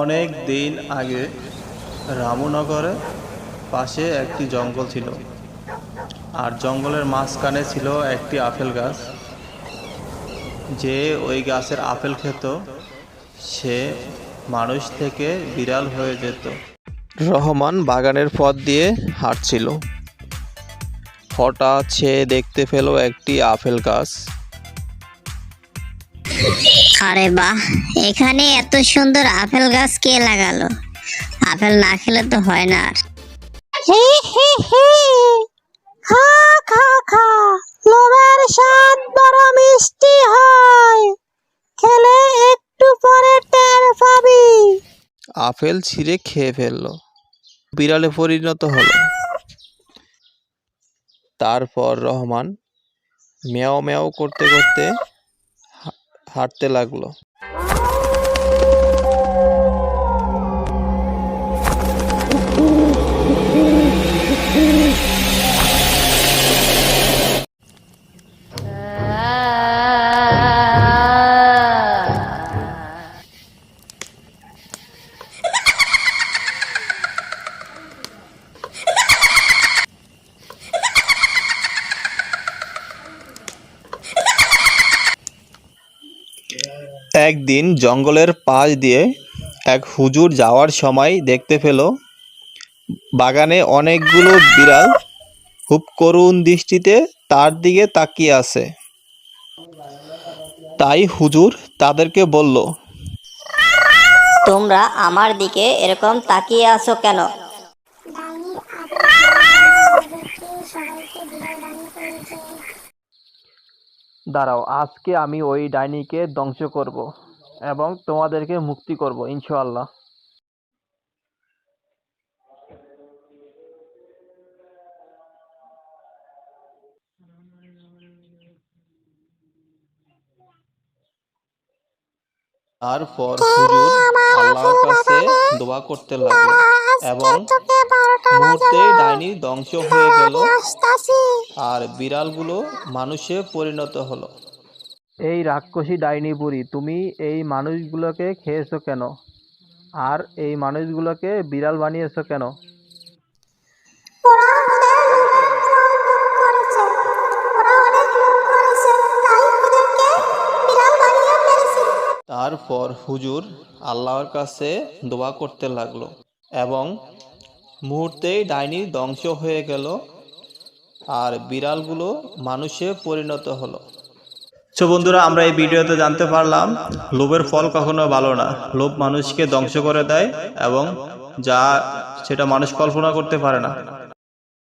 অনেক দিন আগে রামনগরের পাশে একটি জঙ্গল ছিল, আর জঙ্গলের মাঝখানে ছিল একটি আপেল গাছ। যে ওই গাছের আপেল খেত সে মানুষ থেকে বিড়াল হয়ে যেত। রহমান বাগানের পথ দিয়ে হাঁটছিল। হঠাৎ সে দেখতে পেল একটি আপেল গাছ। আরে বাহ, এখানে এত সুন্দর আপেল গাছ কে লাগালো? আপেল না খেলে তো হয় না। আর হি হি হি, খা খা খা, লোভের স্বাদ বড় মিষ্টি হয়, খেলে একটু পরে টের পাবি। আপেল ছিঁড়ে খেয়ে ফেলল, বিড়ালে পরিণত হলো। তারপর রহমান ম্যাও ম্যাও করতে করতে হাঁটতে লাগলো। একদিন জঙ্গলের পাশ দিয়ে এক হুজুর যাওয়ার সময় দেখতে পেল বাগানে অনেকগুলো বিড়াল খুব করুণ দৃষ্টিতে তার দিকে তাকিয়ে আছে। তাই হুজুর তাদেরকে বলল, তোমরা আমার দিকে এরকম তাকিয়ে আছো কেন? দাঁড়াও, আজকে আমি ওই ডাইনিকে ধ্বংস করব এবং তোমাদেরকে মুক্তি করব ইনশাআল্লাহ। তারপর হুজুর আল্লাহর কাছে দোয়া করতে লাগলো এবং মুহূর্তেই ডাইনি ধ্বংস হয়ে গেল আর বিড়ালগুলো মানুষে পরিণত হলো। এই রাক্ষসী ডাইনি বুড়ি, তুমি এই মানুষগুলোকে খেয়েছো কেন? আর এই মানুষগুলোকে বিড়াল বানিয়েছো কেন? তারপর হুজুর আল্লাহর কাছে দোয়া করতে লাগলো এবং মুহূর্তেই ডাইনি ধ্বংস হয়ে গেল আর বিড়ালগুলো মানুষে পরিণত হলো। তো বন্ধুরা, আমরা এই ভিডিওতে জানতে পারলাম লোভের ফল কখনো ভালো না। লোভ মানুষকে ধ্বংস করে দেয় এবং যা সেটা মানুষ কল্পনা করতে পারে না।